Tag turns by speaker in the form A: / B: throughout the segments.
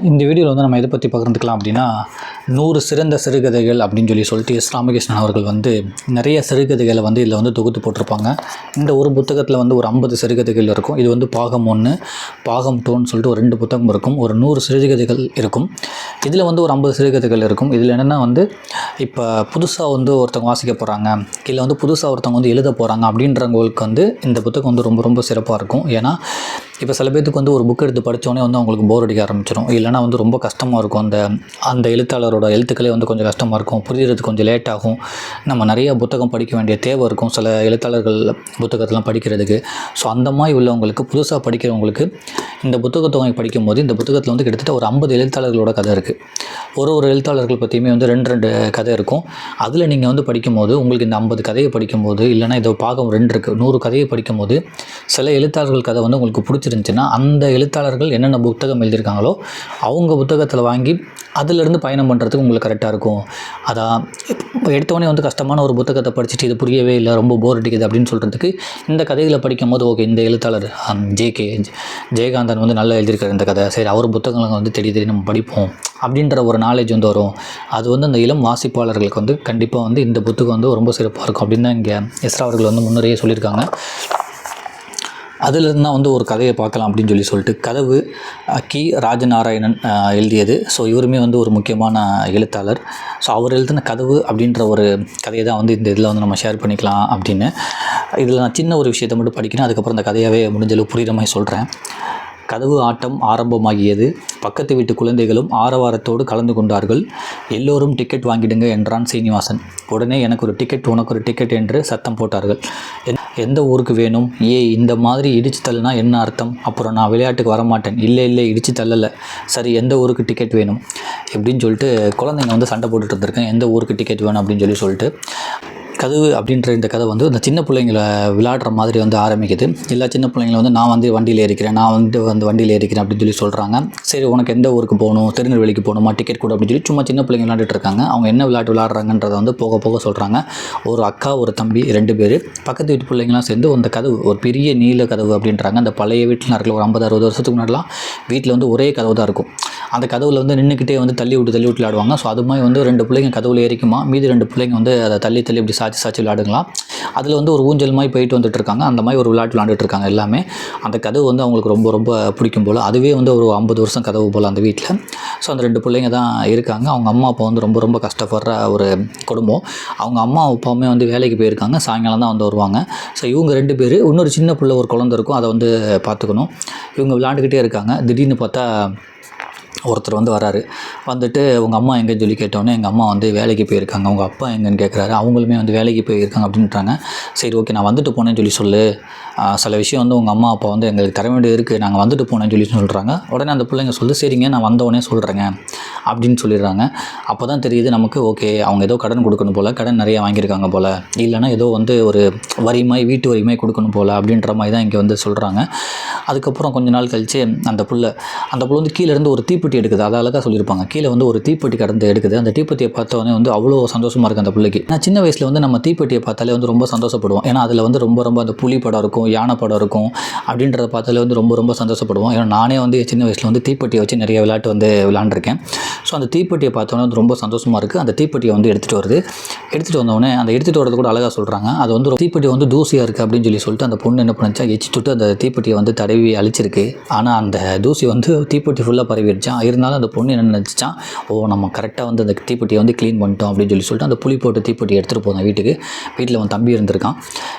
A: இந்த வீடியோவில் வந்து நம்ம எதை பற்றி பகிர்ந்துக்கலாம் அப்படின்னா 100 சிறந்த சிறுகதைகள் அப்படின்னு சொல்லிட்டு எஸ் ராமகிருஷ்ணன் அவர்கள் வந்து நிறைய சிறுகதைகளை வந்து இதில் வந்து தொகுத்து போட்டிருப்பாங்க. இந்த ஒரு புத்தகத்தில் வந்து ஒரு 50 சிறுகதைகள் இருக்கும். இது வந்து பாகம் 1 பாகம் 2ன்னு சொல்லிட்டு ஒரு 2 புத்தகம் இருக்கும். ஒரு 100 சிறுகதைகள் இருக்கும். இதில் வந்து ஒரு 50 சிறுகதைகள் இருக்கும். இதில் என்னென்னா வந்து இப்போ புதுசாக வந்து ஒருத்தவங்க வாசிக்க போகிறாங்க, இல்லை வந்து புதுசாக ஒருத்தவங்க வந்து எழுத போகிறாங்க அப்படின்றவங்களுக்கு வந்து இந்த புத்தகம் வந்து ரொம்ப ரொம்ப சிறப்பாக இருக்கும். ஏன்னா இப்போ சில பேருக்கு வந்து ஒரு புக் எடுத்து படித்தோடனே வந்து அவங்களுக்கு போர் அடிக்க ஆரம்பிச்சிடும். இல்லைனா வந்து ரொம்ப கஷ்டமாக இருக்கும். அந்த எழுத்தாளரோட எழுத்துக்களே வந்து கொஞ்சம் கஷ்டமாக இருக்கும், புரிகிறது கொஞ்சம் லேட் ஆகும். நம்ம நிறைய புத்தகம் படிக்க வேண்டிய தேவை இருக்கும் சில எழுத்தாளர்கள் புத்தகத்தெலாம் படிக்கிறதுக்கு. ஸோ அந்த மாதிரி உள்ளவங்களுக்கு, புதுசாக படிக்கிறவங்களுக்கு இந்த புத்தகத்தை வாங்கி படிக்கும்போது இந்த புத்தகத்தில் வந்து கிட்டத்தட்ட ஒரு 50 எழுத்தாளர்களோட கதை இருக்குது. ஒரு எழுத்தாளர்கள் பற்றியுமே வந்து 2 கதை இருக்கும். அதில் நீங்கள் வந்து படிக்கும்போது உங்களுக்கு இந்த 50 கதையை படிக்கும்போது, இல்லைனா இதை பாகம் 2 இருக்குது, 100 கதையை படிக்கும்போது சில எழுத்தாளர்கள் கதை வந்து உங்களுக்கு பிடிச்சிருந்துச்சின்னா அந்த எழுத்தாளர்கள் என்னென்ன புத்தகம் எழுதியிருக்காங்களோ அவங்க புத்தகத்தில் வாங்கி அதிலிருந்து பயணம் பண்ணுறதுக்கு உங்களுக்கு கரெக்டாக இருக்கும். அதான் எடுத்தோடனே வந்து கஷ்டமான ஒரு புத்தகத்தை படிச்சுட்டு இது புரியவே இல்லை, ரொம்ப போர் அடிக்குது அப்படின்னு சொல்கிறதுக்கு இந்த கதைகளை படிக்கும்போது ஓகே, இந்த எழுத்தாளர் ஜெயகாந்தன் வந்து நல்லா எழுதியிருக்காரு இந்த கதை, சரி அவர் புத்தகங்களை வந்து தேடி நம்ம படிப்போம் அப்படின்ற ஒரு நாலேஜ் வந்து வரும். அது வந்து அந்த இளம் வாசிப்பாளர்களுக்கு வந்து கண்டிப்பாக வந்து இந்த புத்தகம் வந்து ரொம்ப சிறப்பாக இருக்கும் அப்படின்னு தான் இங்கே எஸ்ரா அவர்கள் வந்து முன்னரே சொல்லியிருக்காங்க. அதிலிருந்து தான் வந்து ஒரு கதையை பார்க்கலாம் அப்படின்னு சொல்லிட்டு கதவு கி ராஜநாராயணன் எழுதியது. ஸோ இவருமே வந்து ஒரு முக்கியமான எழுத்தாளர். ஸோ அவர் எழுதின கதவு அப்படின்ற ஒரு கதையை தான் வந்து இந்த இதில் வந்து நம்ம ஷேர் பண்ணிக்கலாம் அப்படின்னு. இதில் நான் சின்ன ஒரு விஷயத்தை மட்டும் படிக்கிறேன், அதுக்கப்புறம் அந்த கதையாகவே முடிஞ்சளவு புரிகிற மாதிரி சொல்கிறேன். கதவு ஆட்டம் ஆரம்பமாகியது. பக்கத்து வீட்டு குழந்தைகளும் ஆரவாரத்தோடு கலந்து கொண்டார்கள். எல்லோரும் டிக்கெட் வாங்கிடுங்க என்றான் சீனிவாசன். உடனே எனக்கு ஒரு டிக்கெட், உனக்கு ஒரு டிக்கெட் என்று சத்தம் போட்டார்கள். எந்த ஊருக்கு வேணும்? இந்த மாதிரி இடித்து தள்ளுனா என்ன அர்த்தம்? அப்புறம் நான் விளையாட்டுக்கு வரமாட்டேன். இல்லை இடித்து தள்ளலை. சரி, எந்த ஊருக்கு டிக்கெட் வேணும் எப்படின்னு சொல்லிட்டு குழந்தைங்க வந்து சண்டை போட்டுட்டு இருந்திருக்கேன். எந்த ஊருக்கு டிக்கெட் வேணும் அப்படின்னு சொல்லிட்டு கதவு அப்படின்ற இந்த கதை வந்து இந்த சின்ன பிள்ளைங்களை விளையாடுற மாதிரி வந்து ஆரம்பிக்குது. எல்லா சின்ன பிள்ளைங்களும் வந்து நான் வந்து வண்டியில் ஏறிக்கிறேன், நான் வந்து வண்டியில் ஏறிக்கிறேன் அப்படின்னு சொல்கிறாங்க. சரி, உனக்கு எந்த ஊருக்கு போகணும்? திருநெல்வேலிக்கு போகணுமா? டிக்கெட் கூட அப்படின்னு சும்மா சின்ன பிள்ளைங்க விளையாண்டுட்டு இருக்காங்க. அவங்க என்ன விளையாட்டு விளையாடுறாங்கன்றதை வந்து போக போக சொல்கிறாங்க. ஒரு அக்கா, ஒரு தம்பி, 2 பேர் பக்கத்து வீட்டு பிள்ளைங்களாம் சேர்ந்து அந்த கதவு ஒரு பெரிய நீல கதவு அப்படின்றாங்க. அந்த பழைய வீட்டில் இருக்கிற ஒரு 50-60 வருஷத்துக்கு முன்னாடிலாம் வீட்டில் வந்து ஒரே கதவு தான் இருக்கும். அந்த கதவில் வந்து நின்றுக்கிட்டே வந்து தள்ளி விட்டு விளையாடுவாங்க. ஸோ அது மாதிரி வந்து 2 பிள்ளைங்க கதவுல ஏறிக்குமா, மீதி 2 பிள்ளைங்க வந்து அதை தள்ளி இப்படி சாச்சி விளையாடுங்களாம். அதில் வந்து ஒரு ஊஞ்சல் மாதிரி போயிட்டு வந்துட்டு இருக்காங்க. அந்த மாதிரி ஒரு விளையாட்டு விளையாண்டுட்டு இருக்காங்க எல்லாமே. அந்த கதவு வந்து அவங்களுக்கு ரொம்ப ரொம்ப பிடிக்கும் போல். அதுவே வந்து ஒரு 50 வருஷம் கதவு போல் அந்த வீட்டில். ஸோ அந்த 2 பிள்ளைங்க தான் இருக்காங்க. அவங்க அம்மா அப்பா வந்து ரொம்ப ரொம்ப கஷ்டப்படுற ஒரு குடும்பம். அவங்க அம்மா அப்பாவுமே வந்து வேலைக்கு போயிருக்காங்க, சாயங்காலம் தான் வந்து வருவாங்க. ஸோ இவங்க 2 பேர், இன்னொரு சின்ன பிள்ளை ஒரு குழந்தை இருக்கும், அதை வந்து பார்த்துக்கணும். இவங்க விளையாண்டுக்கிட்டே இருக்காங்க. திடீர்னு பார்த்தா ஒருத்தர் வந்து வராரு. வந்துட்டு உங்கள் அம்மா எங்கேன்னு சொல்லி கேட்டோன்னே எங்கள் அம்மா வந்து வேலைக்கு போயிருக்காங்க. உங்கள் அப்பா எங்கேன்னு கேட்குறாரு. அவங்களுமே வந்து வேலைக்கு போயிருக்காங்க அப்படின்றாங்க. சரி, ஓகே, நான் வந்துட்டு போனேன்னு சொல்லு. சில விஷயம் வந்து உங்கள் அம்மா அப்பா வந்து எங்களுக்கு தர வேண்டியது இருக்குது, நாங்கள் வந்துட்டு போனேன்னு சொல்கிறாங்க. உடனே அந்த பிள்ளைங்க சொல்லுது, சரிங்க நான் வந்தவொடனே சொல்கிறேங்க அப்படின்னு சொல்லிடுறாங்க. அப்போ தான் தெரியுது நமக்கு, ஓகே, அவங்க ஏதோ கடன் கொடுக்கணும் போல், கடன் நிறையா வாங்கியிருக்காங்க போல், இல்லைனா ஏதோ வந்து ஒரு வரிமாய், வீட்டு வரிமாய் கொடுக்கணும் போல் அப்படின்ற மாதிரி தான் இங்கே வந்து சொல்கிறாங்க. அதுக்கப்புறம் கொஞ்ச நாள் கழித்து அந்த புள்ள வந்து கீழேருந்து ஒரு தீப்பெட்டி எடுக்குது. அதை அழகாக சொல்லியிருப்பாங்க. கீழே வந்து ஒரு தீப்பெட்டி கடந்து எடுக்குது. அந்த தீப்பெட்டியை பார்த்தோன்னே வந்து அவ்வளோ சந்தோஷமாக இருக்குது அந்த பிள்ளைக்கு. நான் சின்ன வயசில் வந்து நம்ம தீப்பெட்டியை பார்த்தாலே வந்து ரொம்ப சந்தோஷப்படுவோம். ஏன்னா அதில் வந்து ரொம்ப ரொம்ப அந்த புலி படம் இருக்கும், யானை படம் இருக்கும். அப்படின்றத பார்த்தாலே வந்து ரொம்ப ரொம்ப சந்தோஷப்படுவோம். ஏன்னா நானே வந்து சின்ன வயசில் வந்து தீப்பெட்டியை வச்சு நிறைய விளையாட்டு வந்து விளையாண்டுருக்கேன். ஸோ அந்த தீப்பெட்டியை பார்த்தோன்னே வந்து ரொம்ப சந்தோஷமாக இருக்குது. அந்த தீப்பெட்டியை வந்து எடுத்துகிட்டு வந்தோடனே அந்த எடுத்துகிட்டு வரது கூட அழகாக சொல்கிறாங்க. அது வந்து தீப்பெட்டி வந்து தூசியாக இருக்குது அப்படின்னு சொல்லிட்டு அந்த பொண்ணு என்ன பண்ணிச்சா, எச்சி தொட்டு அந்த தீப்பெட்டியை வந்து தடவி அழிச்சிருக்கு. ஆனால் அந்த தூசி வந்து தீப்பெட்டி ஃபுல்லாக பரவிடுச்சான். இருந்தாலும் அந்த பொண்ணு என்ன நினச்சிச்சான், நம்ம கரெக்டாக வந்து அந்த தீப்பெட்டியை வந்து க்ளீன் பண்ணிட்டோம் அப்படின்னு சொல்லிட்டு அந்த புளி போட்டு தீப்பெட்டி எடுத்துகிட்டு போனேன் வீட்டுக்கு. வீட்டில் அவன் தம்பி இருந்திருக்கான்.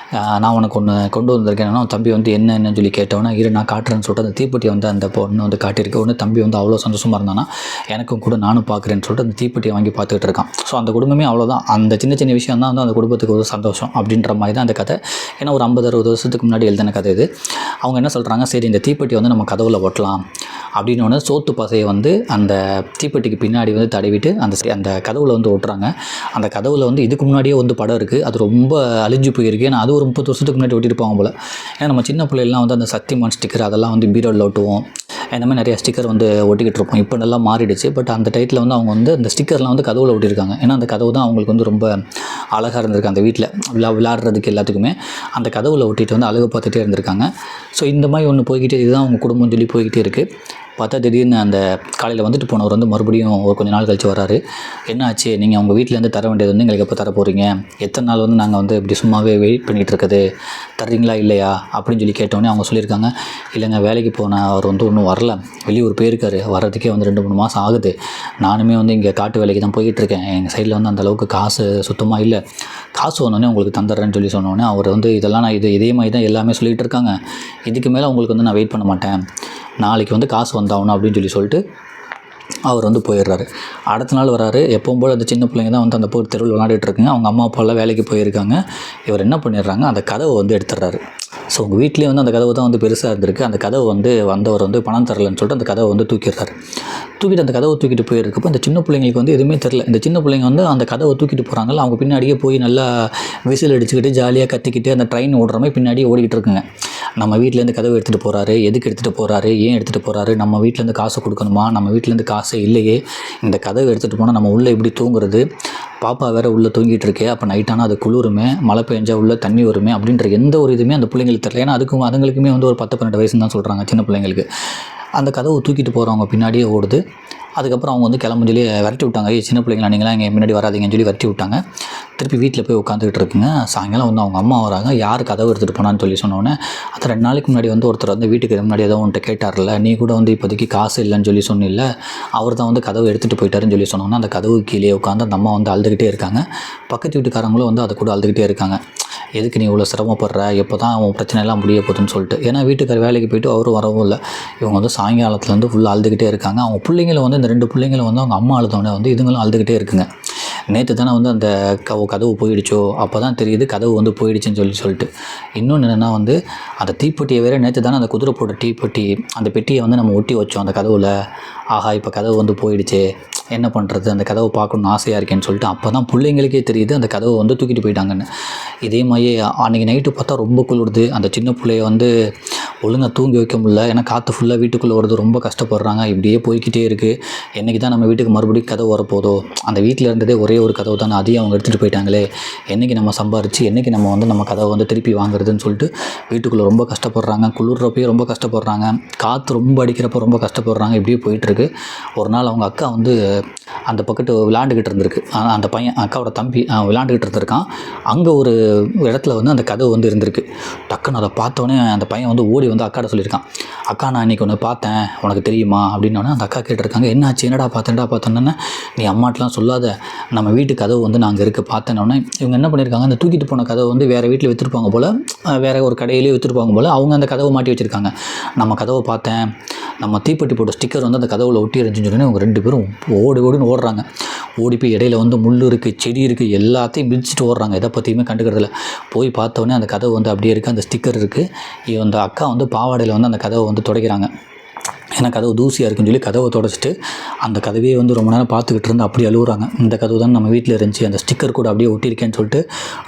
A: நான் உனக்கு ஒன்று கொண்டு வந்திருக்கேன். அவன் தம்பி வந்து என்னன்னு சொல்லி கேட்டவொன்னே, நான் காட்டுறேன்னு சொல்லிட்டு அந்த தீப்பெட்டியை வந்து அந்த பொண்ணு வந்து காட்டியிருக்கு. ஒன்று தம்பி வந்து அவ்வளோ சந்தோஷமாக இருந்தானா, எனக்கும் கூட நானும் பார்க்குறேன்னு சொல்லிட்டு அந்த தீப்பெட்டியை வாங்கி பார்த்துக்கிட்டு இருக்கான். ஸோ அந்த குடும்பமே அவ்வளோதான். அந்த சின்ன சின்ன விஷயம் தான் வந்து அந்த குடும்பத்துக்கு ஒரு சந்தோஷம் அப்படின்ற மாதிரி தான் அந்த கதை. ஏன்னா ஒரு 50-60 வருஷத்துக்கு முன்னாடி எழுதின கதை இது. அவங்க என்ன சொல்கிறாங்க, சரி இந்த தீப்பெட்டி வந்து நம்ம கதவுல ஒட்டலாம் அப்படின்னு சோத்து பசையை வந்து அந்த தீப்பெட்டிக்கு பின்னாடி வந்து தடவிட்டு அந்த கதவுல வந்து ஒட்டுறாங்க. அந்த கதவுல வந்து இதுக்கு முன்னாடியே வந்து படம் இருக்குது. அது ரொம்ப அழிஞ்சு போயிருக்கு. ஏன்னா அது ஒரு 30 வருஷத்துக்கு முன்னாடி ஒட்டியிருப்பாங்க போல். ஏன்னா நம்ம சின்ன பிள்ளைலாம் வந்து அந்த சக்திமான் ஸ்டிக்கர் அதெல்லாம் வந்து பீரோவில் ஒட்டுவோம். இந்த மாதிரி நிறைய ஸ்டிக்கர் வந்து ஒட்டிக்கிட்டு இருப்போம். இப்போ நல்லா மாறிடுச்சு. பட் அந்த டைத்தில் வந்து அவங்க வந்து அந்த ஸ்டிக்கர்லாம் வந்து கதவுல ஒட்டியிருக்காங்க. ஏன்னா அந்த கதவு தான் அவங்களுக்கு வந்து ரொம்ப அழகாக இருந்திருக்கு. அந்த வீட்டில் விளையாடுறதுக்கு எல்லாத்துக்குமே அந்த கதவுல ஒட்டிட்டு வந்து அழகு பார்த்துட்டே இருந்திருக்காங்க. ஸோ இந்த மாதிரி ஒன்று போய்கிட்டே, இதுதான் அவங்க குடும்பம் சொல்லி போய்கிட்டே இருக்குது. பார்த்தா திடீர்னு அந்த காலையில் வந்துட்டு போனவர் வந்து மறுபடியும் ஒரு கொஞ்ச நாள் கழிச்சு வராரு. என்ன ஆச்சு, நீங்கள் உங்கள் வீட்டிலேருந்து தர வேண்டியது வந்து எங்களுக்கு எப்போ தர போகிறீங்க, எத்தனை நாள் வந்து நாங்கள் வந்து இப்படி சும்மாவே வெயிட் பண்ணிகிட்டு இருக்குது, தர்றீங்களா இல்லையா அப்படின்னு சொல்லி கேட்டோடனே அவங்க சொல்லியிருக்காங்க, இல்லைங்க வேலைக்கு போன அவர் வந்து இன்னும் வரல, வெளியூர் போயிருக்காரு, வர்றதுக்கே வந்து 2-3 மாதம் ஆகுது. நானுமே வந்து இங்கே காட்டு வேலைக்கு தான் போயிட்டுருக்கேன், எங்கள் சைடில் வந்து அந்தளவுக்கு காசு சுத்தமாக இல்லை, காசு வந்தோடனே உங்களுக்கு தந்துடுறேன்னு சொல்லி சொன்னோடனே அவர் வந்து இதெல்லாம் நான் இதே மாதிரி தான் எல்லாமே சொல்லிகிட்டு இருக்காங்க, இதுக்கு மேலே உங்களுக்கு வந்து நான் வெயிட் பண்ண மாட்டேன், நாளைக்கு வந்து காசு வந்தாகணும் அப்படின்னு சொல்லிட்டு அவர் வந்து போயிடுறாரு. அடுத்த நாள் வராரு. எப்பவும் போல் அந்த சின்ன பிள்ளைங்க தான் வந்து அந்த தெருவில் விளையாடிட்டு இருக்குங்க. அவங்க அம்மா அப்பாலாம் வேலைக்கு போயிருக்காங்க. இவர் என்ன பண்ணிடுறாங்க, அந்த கதவை வந்து எடுத்துடுறாரு. ஸோ உங்கள் வீட்லேயே வந்து அந்த கதவு தான் வந்து பெருசாக இருந்திருக்கு. அந்த கதவை வந்து வந்தவர் வந்து பணம் தரலன்னு சொல்லிட்டு அந்த கதவை வந்து தூக்கிடுறாரு. தூக்கிட்டு அந்த கதவை தூக்கிட்டு போயிருக்கப்போ இந்த சின்ன பிள்ளைங்களுக்கு வந்து எதுவுமே தெரில. இந்த சின்ன பிள்ளைங்க வந்து அந்த கதவை தூக்கிட்டு போகிறாங்கல்ல, அவங்க பின்னாடியே போய் நல்லா விசில் அடிச்சுக்கிட்டு ஜாலியாக கத்திக்கிட்டு அந்த ட்ரெயின் ஓடுற மாதிரி பின்னாடியே ஓடிக்கிட்டு இருக்குங்க. நம்ம வீட்டிலேருந்து கதவை எடுத்துகிட்டு போகிறாரு, எதுக்கு எடுத்துகிட்டு போகிறாரு, ஏன் எடுத்துகிட்டு போகிறாரு, நம்ம வீட்டிலேருந்து காசு கொடுக்கணுமா, நம்ம வீட்டிலேருந்து காசே இல்லையே, இந்த கதவை எடுத்துகிட்டு போனால் நம்ம உள்ளே எப்படி தூங்குறது, பாப்பா வேறு உள்ளே தூங்கிட்டு இருக்கே, அப்போ நைட்டானால் அது குளிருமே, மழை பெஞ்சா உள்ளே தண்ணி வருமே அப்படின்ற எந்த ஒரு இதுவுமே அந்த பிள்ளைங்களுக்கு தெரியல. ஏன்னா அதுங்களுக்குமே வந்து ஒரு 10-12 வயசுன்னு தான் சொல்கிறாங்க சின்ன பிள்ளைங்களுக்கு. அந்த கதவை தூக்கிட்டு போகிறவங்க பின்னாடியே ஓடுது. அதுக்கப்புறம் அவங்க வந்து கிளம்பு சொல்லி விரட்டி விட்டாங்க. சின்ன பிள்ளைங்களா நீங்களாம் இங்கே முன்னாடி வராதிங்கன்னு சொல்லி விரட்டி விட்டாங்க. திருப்பி வீட்டில் போய் உட்காந்துக்கிட்டு இருக்குங்க. சாயங்காலம் வந்து அவங்க அம்மா வராங்க. யார் கதவை எடுத்துகிட்டு போனான்னு சொல்லி சொன்னோன்னே, அது 2 நாளைக்கு முன்னாடி வந்து ஒருத்தர் வந்து வீட்டுக்கு முன்னாடி ஏதோ உன்ட்ட கேட்டார்ல, நீ கூட வந்து இப்போதைக்கு காசு இல்லைன்னு சொல்லி சொன்னில்ல, அவர் தான் வந்து கதவை எடுத்துகிட்டு போயிட்டாருன்னு சொல்லி சொன்னோன்னா, அந்த கதவு கீழே உட்காந்து அந்த அம்மா வந்து அழுதுகிட்டே இருக்காங்க. பக்கத்து வீட்டுக்காரங்களும் வந்து அதை கூட அழுதுகிட்டே இருக்காங்க. எதுக்கு நீ இவ்வளோ சிரமப்படுற, எப்போ தான் உன் பிரச்சனையெல்லாம் முடிய போகுதுன்னு சொல்லிட்டு. ஏன்னா வீட்டுக்கார் வேலைக்கு போய்ட்டு அவரும் வரவும் இல்லை. இவங்க வந்து சாயங்காலத்துலேருந்து ஃபுல்லாக அழுதுகிட்டே இருக்காங்க. அவங்க பிள்ளைங்களும் வந்து இந்த 2 பிள்ளைங்களும் வந்து அவங்க அம்மா அழுதோடனே வந்து இதுங்களும் அழுதுகிட்டே இருக்குங்க. நேற்று தானே வந்து அந்த கதவு போயிடுச்சோ, அப்போ தான் தெரியுது கதவு வந்து போயிடுச்சுன்னு சொல்லிட்டு. இன்னொன்று என்னென்னா வந்து அந்த தீப்பெட்டியை வேறு நேற்று தானே அந்த குதிரை போட்ட தீப்பெட்டி, அந்த பெட்டியை வந்து நம்ம ஒட்டி வச்சோம் அந்த கதவில். ஆஹா, இப்போ கதவு வந்து போயிடுச்சே, என்ன பண்ணுறது, அந்த கதவை பார்க்கணுன்னு ஆசையாக இருக்கேன்னு சொல்லிட்டு அப்போ தான் பிள்ளைங்களுக்கே தெரியுது அந்த கதவை வந்து தூக்கிட்டு போயிட்டாங்கன்னு. இதே மாதிரியே அன்றைக்கி நைட்டு பார்த்தா ரொம்ப குளிருது. அந்த சின்ன பிள்ளைய வந்து ஒழுங்காக தூங்கி வைக்க முடியல. ஏன்னா காற்று ஃபுல்லாக வீட்டுக்குள்ளே வருது, ரொம்ப கஷ்டப்படுறாங்க. இப்படியே போய்கிட்டே இருக்குது. என்றைக்கு தான் நம்ம வீட்டுக்கு மறுபடியும் கதவு வரப்போதோ, அந்த வீட்டில் இருந்ததே ஒரே ஒரு கதவு தானே, அதையும் அவங்க எடுத்துகிட்டு போயிட்டாங்களே, என்றைக்கு நம்ம சம்பாரித்து என்றைக்கு நம்ம வந்து நம்ம கதவை வந்து திருப்பி வாங்குறதுன்னு சொல்லிட்டு வீட்டுக்குள்ளே ரொம்ப கஷ்டப்படுறாங்க. குளிர்றப்பயே ரொம்ப கஷ்டப்படுறாங்க, காற்று ரொம்ப அடிக்கிறப்போ ரொம்ப கஷ்டப்படுறாங்க. இப்படியே போயிட்டுருக்கு. ஒரு நாள் அவங்க அக்கா வந்து அந்த பக்கத்து விளாண்டுக்கிட்டு இருந்திருக்கு. அந்த பையன் அக்காவோட தம்பி விளாண்டுக்கிட்டு இருந்திருக்கான். அங்கே ஒரு இடத்துல வந்து அந்த கதவு வந்து இருந்திருக்கு. டக்குன்னு அதை பார்த்தோன்னே அந்த பையன் வந்து ஓடி வந்து அக்காட்ட சொல்லியிருக்கான், அக்கா நான் இன்றைக்கி ஒன்று பார்த்தேன், உனக்கு தெரியுமா அப்படின்னோடனே அந்த அக்கா கேட்டிருக்காங்க, என்னாச்சு, என்னடா பார்த்தேன்னே, நீ அம்மாட்டெலாம் சொல்லாத, நம்ம வீட்டு கதவு வந்து நான் அங்கே இருக்க பார்த்தேன்னொன்னே இவங்க என்ன பண்ணியிருக்காங்க, அந்த தூக்கிட்டு போன கதவை வந்து வேறு வீட்டில் விற்றுருப்பாங்க போல், வேறு ஒரு கடையிலேயே விற்றுருப்பாங்க போல், அவங்க அந்த கதவை மாட்டி வச்சுருக்காங்க. நம்ம கதவை பார்த்தேன், நம்ம தீப்பெட்டி போட்ட ஸ்டிக்கர் வந்து அந்த கதவுல ஒட்டி இருந்துச்சுன்னு சொன்னோன்னே அவங்க 2 பேரும் ஓடின்னு ஓடுறாங்க. ஓடி போய் இடையில வந்து முள் இருக்குது, செடி இருக்குது, எல்லாத்தையும் மிதிச்சுட்டு ஓடுறாங்க. எதை பற்றியுமே கண்டுக்கிறதில்ல. போய் பார்த்தோன்னே அந்த கதவு வந்து அப்படியே இருக்குது, அந்த ஸ்டிக்கர் இருக்குது. அந்த அக்கா வந்து பாவாடையில் வந்து அந்த கதவை வந்து துடைக்கிறாங்க. ஏன்னா கதவு தூசியாக இருக்குன்னு சொல்லி கதவை துடைச்சிட்டு அந்த கதவையே வந்து ரொம்ப நேரம் பார்த்துக்கிட்டு இருந்து அப்படி அழுகுறாங்க. இந்த கதவு தான் நம்ம வீட்டில் இருந்துச்சு, அந்த ஸ்டிக்கர் கூட அப்படியே ஒட்டியிருக்கேன்னு சொல்லிட்டு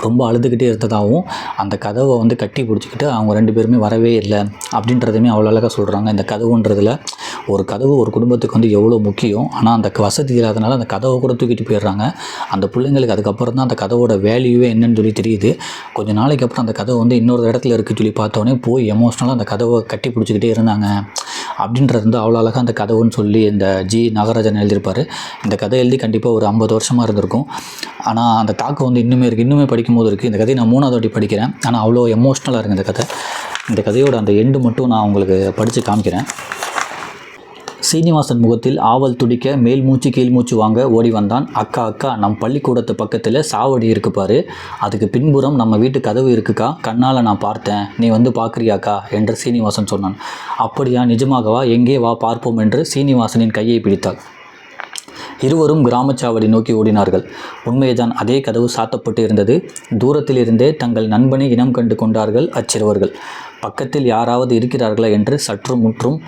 A: ரொம்ப அழுதுகிட்டே இருந்ததாகவும், அந்த கதவை வந்து கட்டி பிடிச்சிக்கிட்டு அவங்க 2 பேருமே வரவே இல்லை அப்படின்றதையுமே அவ்வளோ அழகாக சொல்கிறாங்க. இந்த கதவுன்றதில் ஒரு கதவு ஒரு குடும்பத்துக்கு வந்து எவ்வளோ முக்கியம். ஆனால் அந்த வசதி இல்லாதனால அந்த கதவை கூட தூக்கிட்டு போயிடுறாங்க. அந்த பிள்ளைங்களுக்கு அதுக்கப்புறம் தான் அந்த கதவோட வேல்யூவே என்னன்னு சொல்லி தெரியுது. கொஞ்சம் நாளைக்கு அப்புறம் அந்த கதவை வந்து இன்னொரு இடத்துல இருக்குன்னு சொல்லி பார்த்தோன்னே போய் எமோஷ்னலாக அந்த கதவை கட்டி பிடிச்சிக்கிட்டே இருந்தாங்க அப்படின்றது வந்து அவ்வளோ அழகாக அந்த கதவுன்னு சொல்லி இந்த ஜி நாகராஜன் எழுதியிருப்பார். இந்த கதை எழுதி கண்டிப்பாக ஒரு 50 வருஷமாக இருந்திருக்கும். ஆனால் அந்த தாக்கம் வந்து இன்னுமே இருக்குது, இன்னுமே படிக்கும்போது இருக்குது. இந்த கதையை நான் 3வது வாட்டி படிக்கிறேன். ஆனால் அவ்வளோ எமோஷ்னலாக இருக்குது இந்த கதை. இந்த கதையோட அந்த எண்டு மட்டும் நான் உங்களுக்கு படித்து காமிக்கிறேன். சீனிவாசன் முகத்தில் ஆவல் துடிக்க மேல் மூச்சு கீழ் மூச்சு வாங்க ஓடி வந்தான். அக்கா நம் பள்ளிக்கூடத்து பக்கத்தில் சாவடி இருக்கு பாரு, அதுக்கு பின்புறம் நம்ம வீட்டு கதவு இருக்குக்கா, கண்ணால் நான் பார்த்தேன், நீ வந்து பார்க்குறியாக்கா என்று சீனிவாசன் சொன்னான். அப்படியா, நிஜமாகவா, எங்கே வா பார்ப்போம் என்று சீனிவாசனின் கையை பிடித்தாள். இருவரும் கிராமச்சாவடி நோக்கி ஓடினார்கள். உண்மைதான், அதே கதவு சாத்தப்பட்டு இருந்தது. தூரத்தில் இருந்தே தங்கள் நண்பனை இனம் கண்டு கொண்டார்கள் அச்சிறுவர்கள். பக்கத்தில் யாராவது இருக்கிறார்களா என்று சற்று முற்றும்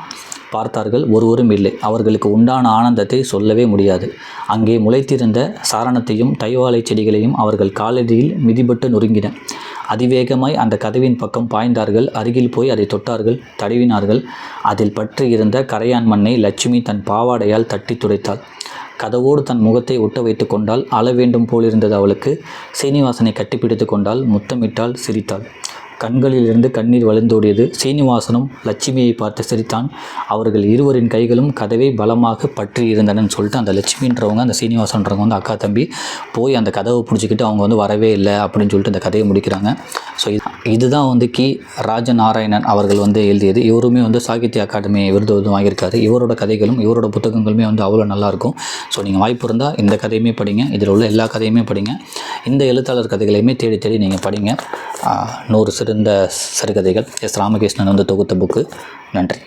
A: பார்த்தார்கள். ஒருவரும் இல்லை. அவர்களுக்கு உண்டான ஆனந்தத்தை சொல்லவே முடியாது. அங்கே முளைத்திருந்த சாரணத்தையும் தைவாழை செடிகளையும் அவர்கள் காலடியில் மிதிபட்டு நொறுங்கின. அதிவேகமாய் அந்த கதவின் பக்கம் பாய்ந்தார்கள். அருகில் போய் அதை தொட்டார்கள், தடவினார்கள். அதில் பற்றி இருந்த கரையான் மண்ணை லட்சுமி தன் பாவாடையால் தட்டி துடைத்தாள். கதவோடு தன் முகத்தை ஒட்ட வைத்து கொண்டால். அள வேண்டும் போலிருந்தது அவளுக்கு. சீனிவாசனை கட்டிப்பிடித்து கொண்டால், முத்தமிட்டால், சிரித்தாள். கண்களிலிருந்து கண்ணீர் வழிந்தோடியது. சீனிவாசனும் லட்சுமியை பார்த்து சிரித்தான். அவர்கள் இருவரின் கைகளும் கதவை பலமாக பற்றி இருந்தனன்னு சொல்லிட்டு அந்த லட்சுமின்றவங்க அந்த சீனிவாசன்றவங்க வந்து அக்கா தம்பி போய் அந்த கதவை பிடிச்சிக்கிட்டு அவங்க வந்து வரவே இல்லை அப்படின்னு சொல்லிட்டு அந்த கதையை முடிக்கிறாங்க. ஸோ இதுதான் வந்து கி ராஜநாராயணன் அவர்கள் வந்து எழுதியது. இவருமே வந்து சாகித்ய அகாடமி விருது வந்து வாங்கியிருக்காரு. இவரோட கதைகளும் இவரோட புத்தகங்களுமே வந்து அவ்வளோ நல்லாயிருக்கும். ஸோ நீங்கள் வாய்ப்பு இருந்தால் இந்த கதையுமே படிங்க, இதில் உள்ள எல்லா கதையுமே படிங்க. இந்த எழுத்தாளர் கதைகளையுமே தேடி தேடி நீங்கள் படிங்க. 100 சிறந்த சிறுகதைகள் எஸ். ராமகிருஷ்ணன் வந்து தொகுத்த புக்கு. நன்றி.